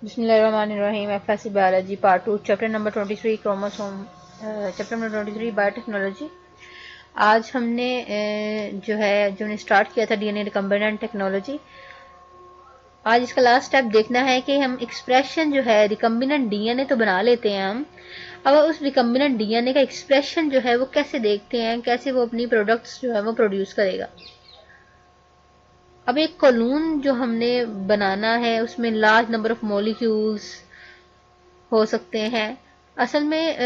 बिस्मिल्लाहिर्रहमानिर्रहीम। FSc biology part 2 chapter number 23 chromosome chapter number 23 biotechnology. आज हमने जो हमने स्टार्ट किया था डीएनए रिकम्बिनेंट टेक्नोलॉजी। आज इसका लास्ट स्टेप देखना है कि हम एक्सप्रेशन जो है रिकम्बिनेंट डीएनए तो बना लेते हैं हम, अब उस रिकम्बिनेंट डीएनए का एक्सप्रेशन जो है वो कैसे देखते हैं, कैसे वो अपनी प्रोडक्ट्स जो है वो प्रोड्यूस करेगा। अब एक कोलून जो हमने बनाना है उसमें लार्ज नंबर ऑफ मॉलिक्यूल्स हो सकते हैं। असल में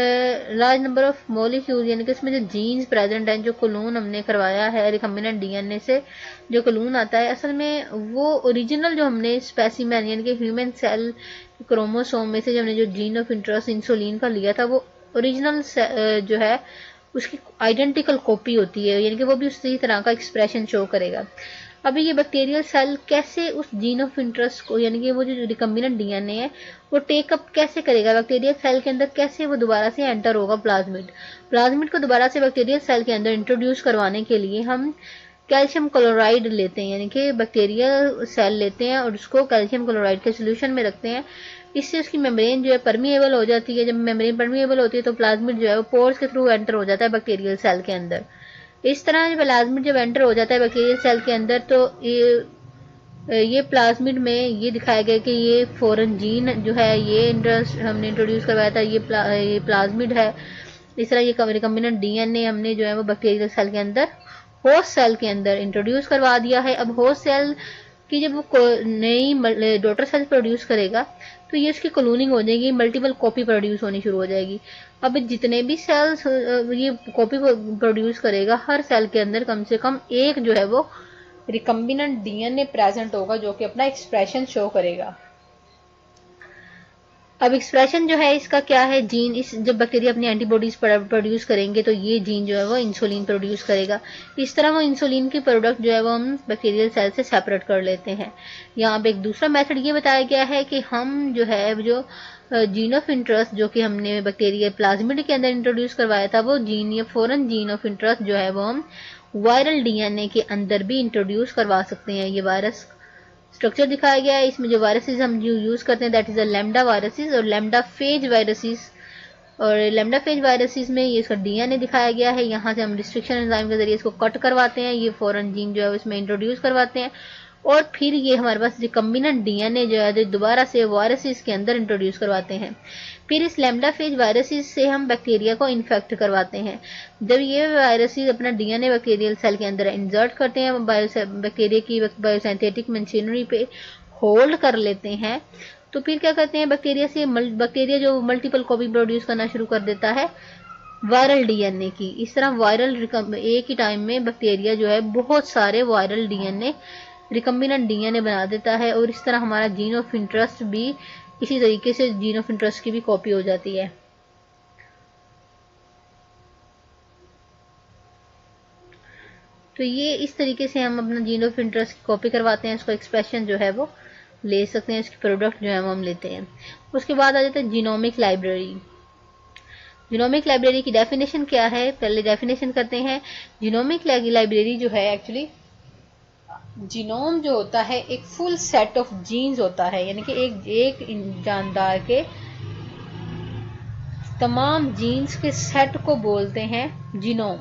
लार्ज नंबर ऑफ मॉलिक्यूल यानी कि इसमें जो जीन्स प्रेजेंट हैं, जो कोलून हमने करवाया है रिकम्बिनेंट डीएनए से जो कोलून आता है, असल में वो ओरिजिनल जो हमने स्पेसिमेन यानी कि ह्यूमन सेल क्रोमोसोम में से जो हमने जो जीन ऑफ इंटरेस्ट इंसुलिन का लिया था वो ओरिजिनल जो है उसकी आइडेंटिकल कॉपी होती है, यानी कि वो भी उसी तरह का एक्सप्रेशन शो करेगा। अभी ये बैक्टीरियल सेल कैसे उस जीन ऑफ इंटरेस्ट को यानी कि वो जो रिकम्बिनेंट डीएनए है वो टेकअप कैसे करेगा, बैक्टीरियल सेल के अंदर कैसे वो दोबारा से एंटर होगा प्लाज्मिड को दोबारा से बैक्टीरियल सेल के अंदर इंट्रोड्यूस करवाने के लिए हम कैल्शियम क्लोराइड लेते हैं, यानी कि बैक्टीरियल सेल लेते हैं और उसको कैल्शियम क्लोराइड के सोल्यूशन में रखते हैं। इससे उसकी मेम्ब्रेन जो है परमिएबल हो जाती है। जब मेम्ब्रेन परमिएबल होती है तो प्लाज्मिड जो है वो पोर्स के थ्रू एंटर हो जाता है बैक्टीरियल सेल के अंदर। इस तरह प्लाज्मिड जब एंटर हो जाता है बैक्टीरियल सेल के अंदर तो ये प्लाज्मिड में ये दिखाया गया कि ये फॉरेन जीन जो है ये इंटरेस्ट हमने इंट्रोड्यूस करवाया था, ये प्लाज्मिड है। इस तरह ये रिकम्बिनेंट डीएनए हमने जो है वो बैक्टीरियल सेल के अंदर होस्ट सेल के अंदर इंट्रोड्यूस करवा दिया है। अब होस्ट सेल की जब वो नई डॉटर सेल प्रोड्यूस करेगा तो ये उसकी क्लोनिंग हो जाएगी, मल्टीपल कॉपी प्रोड्यूस होनी शुरू हो जाएगी। अब जितने भी सेल्स ये कॉपी प्रोड्यूस करेगा हर सेल के अंदर कम से कम एक जो है वो रिकम्बिनेंट डीएनए प्रेजेंट होगा जो कि अपना एक्सप्रेशन शो करेगा। अब एक्सप्रेशन जो है इसका क्या है, जीन इस जब बैक्टीरिया अपनी एंटीबॉडीज प्रोड्यूस करेंगे तो ये जीन जो है वो इंसुलिन प्रोड्यूस करेगा। इस तरह वो इंसुलिन की प्रोडक्ट जो है वो हम बैक्टीरियल सेल से सेपरेट कर लेते हैं। यहाँ पे एक दूसरा मेथड ये बताया गया है कि हम जो है जो जीन ऑफ इंटरेस्ट जो कि हमने बैक्टीरिया प्लाज्मिड के अंदर इंट्रोड्यूस करवाया था वो जीन या फॉरेन जीन ऑफ इंटरेस्ट जो है वो हम वायरल डीएनए के अंदर भी इंट्रोड्यूस करवा सकते हैं। ये वायरस स्ट्रक्चर दिखाया गया है। इसमें जो वायरसेस हम जो यूज करते हैं that is a lambda viruses और लैम्डा फेज वायरसेस, और लैम्डा फेज वायरसेस में ये इसका डीएनए दिखाया गया है। यहाँ से हम रिस्ट्रिक्शन एंजाइम के जरिए इसको कट करवाते हैं, ये फॉरेन जीन जो है इसमें इंट्रोड्यूस करवाते हैं और फिर ये हमारे पास रिकम्बिनेंट डीएनए जो है दोबारा से वायरसेस के अंदर इंट्रोड्यूस करवाते हैं। फिर इस लैम्डा फेज वायरसेस से हम बैक्टीरिया को इन्फेक्ट करवाते हैं। जब ये वायरसेस अपना डीएनए बैक्टीरियल सेल के अंदर इंसर्ट करते हैं, बैक्टीरिया की बायोसिंथेटिक मशीनरी पे होल्ड कर लेते हैं, तो फिर क्या करते हैं बैक्टीरिया जो मल्टीपल कॉपी प्रोड्यूस करना शुरू कर देता है वायरल डीएनए की। इस तरह वायरल एक ही टाइम में बैक्टीरिया जो है बहुत सारे वायरल डीएनए रिकम्बिनेंट डीएनए बना देता है और इस तरह हमारा जीन ऑफ इंटरेस्ट भी इसी तरीके से जीन ऑफ इंटरेस्ट की भी कॉपी हो जाती है। तो ये इस तरीके से हम अपना जीन ऑफ इंटरेस्ट की कॉपी करवाते हैं, इसको एक्सप्रेशन जो है वो ले सकते हैं, इसकी प्रोडक्ट जो है वो हम लेते हैं। उसके बाद आ जाता है जीनोमिक लाइब्रेरी। जीनोमिक लाइब्रेरी की डेफिनेशन क्या है, पहले डेफिनेशन करते हैं। जीनोमिक लाइब्रेरी जो है एक्चुअली जीनोम जो होता है एक फुल सेट ऑफ जीन्स होता है, यानी कि एक जानदार के तमाम जीन्स के सेट को बोलते हैं जीनोम।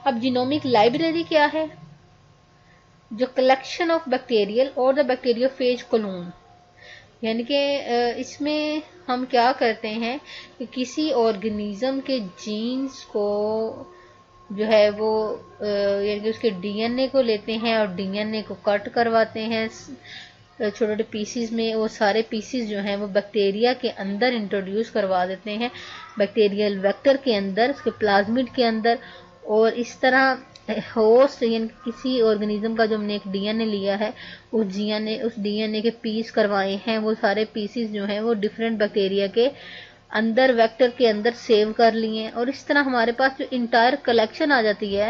अब जीनोमिक लाइब्रेरी क्या है, जो कलेक्शन ऑफ बैक्टीरियल और द बैक्टीरियोफेज कोलून, यानी कि इसमें हम क्या करते हैं कि किसी ऑर्गेनिज्म के जीन्स को जो है वो यानी कि उसके डीएनए को लेते हैं और डीएनए को कट करवाते हैं छोटे छोटे पीसीज में। वो सारे पीसीज जो हैं वो बैक्टीरिया के अंदर इंट्रोड्यूस करवा देते हैं, बैक्टीरियल वेक्टर के अंदर, उसके प्लाज्मिड के अंदर। और इस तरह होस्ट यानी किसी ऑर्गेनिज्म का जो हमने एक डीएनए लिया है उस डीएनए के पीस करवाए हैं, वो सारे पीसीज जो हैं वो डिफरेंट बैक्टीरिया के अंदर वेक्टर के अंदर सेव कर लिए और इस तरह हमारे पास जो इंटायर कलेक्शन आ जाती है,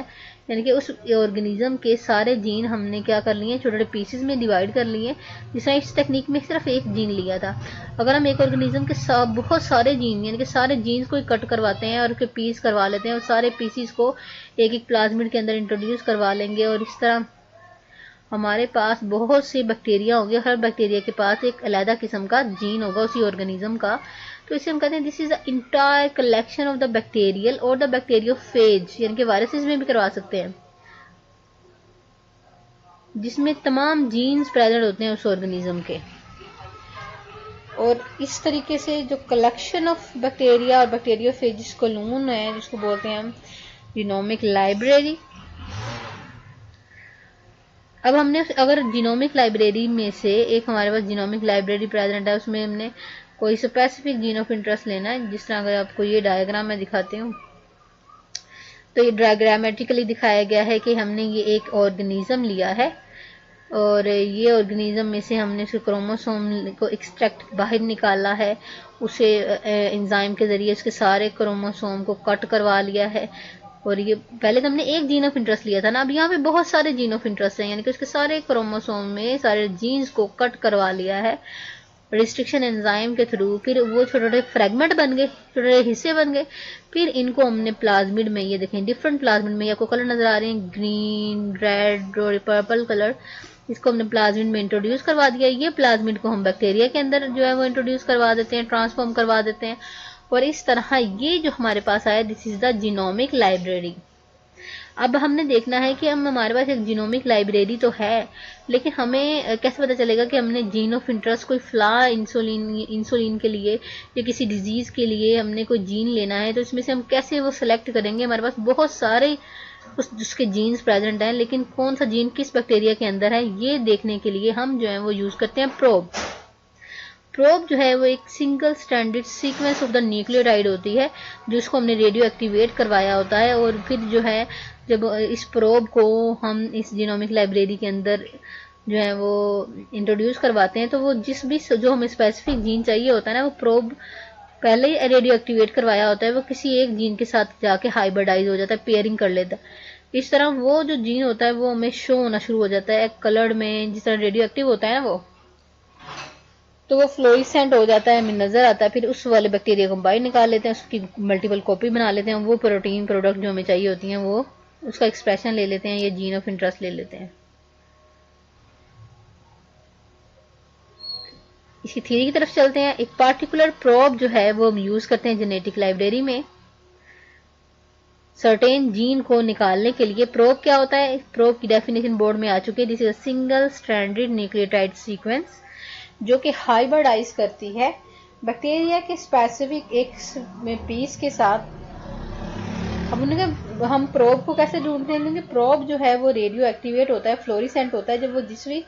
यानी कि उस ऑर्गेनिज्म के सारे जीन हमने क्या कर लिए, छोटे छोटे पीसेस में डिवाइड कर लिए। जिस तरह इस टेक्निक में सिर्फ एक जीन लिया था, अगर हम एक ऑर्गेनिज्म के साथ बहुत सारे जीन यानी कि सारे जीन्स को कट करवाते हैं और उसके पीस करवा लेते हैं और सारे पीसीस को एक एक प्लाज्मिड के अंदर इंट्रोड्यूस करवा लेंगे और इस तरह हमारे पास बहुत से बैक्टीरिया होंगे, हर बैक्टीरिया के पास एक अलग किस्म का जीन होगा उसी ऑर्गेनिज्म का। तो इसे हम कहते हैं this is the entire collection of the bacterial और द बैक्टीरियोफेज, यानी कि वायरसेस में भी करवा सकते हैं, जिसमें तमाम जीन्स प्रेजेंट होते हैं उस ऑर्गेनिज्म के। और इस तरीके से जो कलेक्शन ऑफ बैक्टीरिया और बैक्टीरियोफेज कॉलोन है, जिसको बोलते हैं हम जीनोमिक लाइब्रेरी। अब हमने अगर जीनोमिक लाइब्रेरी में से एक हमारे पास जीनोमिक लाइब्रेरी प्रेजेंट है, उसमें हमने कोई स्पेसिफिक जीन ऑफ इंटरेस्ट लेना है। जिस तरह अगर आपको ये डायग्राम मैं दिखाती हूँ, तो ये डायग्रामेटिकली दिखाया गया है कि हमने ये एक ऑर्गेनिज्म लिया है और ये ऑर्गेनिज्म में से हमने उसके क्रोमोसोम को एक्सट्रैक्ट बाहर निकाला है, उसे एंजाइम के जरिए उसके सारे क्रोमोसोम को कट करवा लिया है। और ये पहले तो हमने एक जीन ऑफ इंटरेस्ट लिया था ना, अब यहाँ पे बहुत सारे जीन ऑफ इंटरेस्ट हैं, यानी कि उसके सारे क्रोमोसोम में सारे जीन्स को कट करवा लिया है रिस्ट्रिक्शन एंजाइम के थ्रू। फिर वो छोटे छोटे फ्रेगमेंट बन गए, छोटे छोटे हिस्से बन गए। फिर इनको हमने प्लाज्मिड में, ये देखें डिफरेंट प्लाज्मिड में आपको कलर नजर आ रहे हैं, ग्रीन, रेड और पर्पल कलर, इसको हमने प्लाज्मिड में इंट्रोड्यूस करवा दिया। ये प्लाज्मिड को हम बैक्टीरिया के अंदर जो है वो इंट्रोड्यूस करवा देते हैं, ट्रांसफॉर्म करवा देते हैं। और इस तरह ये जो हमारे पास आया, this is the genomic library. अब हमने देखना है कि हम हमारे पास एक जीनोमिक लाइब्रेरी तो है, लेकिन हमें कैसे पता चलेगा कि हमने जीन ऑफ इंटरेस्ट कोई फ्ला इंसुलिन के लिए या किसी डिजीज के लिए हमने कोई जीन लेना है, तो इसमें से हम कैसे वो सिलेक्ट करेंगे। हमारे पास बहुत सारे उसके जीन्स प्रेजेंट हैं, लेकिन कौन सा जीन किस बैक्टीरिया के अंदर है ये देखने के लिए हम जो है वो यूज करते हैं प्रोब। प्रोब जो है वो एक single stranded sequence of the nucleotide होती है, जिसको हमने रेडियो एक्टिवेट करवाया होता है। और फिर जो है जब इस प्रोब को हम इस जीनोमिक लाइब्रेरी के अंदर जो है वो इंट्रोड्यूस करवाते हैं, तो वो जिस भी जो हमें स्पेसिफिक जीन चाहिए होता है ना, वो प्रोब पहले ही रेडियो एक्टिवेट करवाया होता है, वो किसी एक जीन के साथ जाके हाइब्रिडाइज हो जाता है, पेयरिंग कर लेता है। इस तरह वो जो जीन होता है वो हमें शो होना शुरू हो जाता है कलर्ड में, जिस तरह रेडियो एक्टिव होता है ना वो, तो वो फ्लोरिसेंट हो जाता है, हमें नजर आता है। फिर उस वाले बैक्टीरिया को बाहर निकाल लेते हैं, उसकी मल्टीपल कॉपी बना लेते हैं, वो प्रोटीन प्रोडक्ट जो हमें चाहिए होती हैं वो उसका एक्सप्रेशन ले लेते हैं, ये जीन ऑफ इंटरेस्ट ले लेते हैं। इसकी थ्योरी की तरफ चलते हैं। एक पार्टिकुलर प्रोब जो है वो हम यूज करते हैं जेनेटिक लाइब्रेरी में सर्टेन जीन को निकालने के लिए। प्रोब क्या होता है, प्रोब की डेफिनेशन बोर्ड में आ चुकी है, this is a single stranded nucleotide sequence जो कि हाइब्रिडाइज करती है बैक्टीरिया के स्पेसिफिक एक पीस के साथ। अब उन्होंने हम प्रोब को कैसे ढूंढते हैं, क्योंकि प्रोब जो है वो रेडियो एक्टिवेट होता है, फ्लोरिसेंट होता है। जब वो जिस भी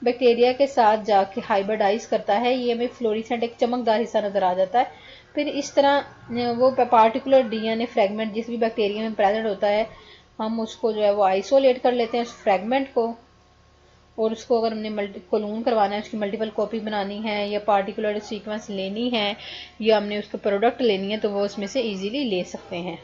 बैक्टीरिया के साथ जाके हाइब्रिडाइज करता है, ये हमें फ्लोरिसेंट एक चमकदार हिस्सा नजर आ जाता है। फिर इस तरह वो पार्टिकुलर डीएनए फ्रेगमेंट जिस भी बैक्टीरिया में प्रेजेंट होता है, हम उसको जो है वो आइसोलेट कर लेते हैं उस फ्रेगमेंट को, और उसको अगर हमने क्लोन करवाना है, उसकी मल्टीपल कॉपी बनानी है या पार्टिकुलर सीक्वेंस लेनी है या हमने उसका प्रोडक्ट लेनी है, तो वो उसमें से इजीली ले सकते हैं।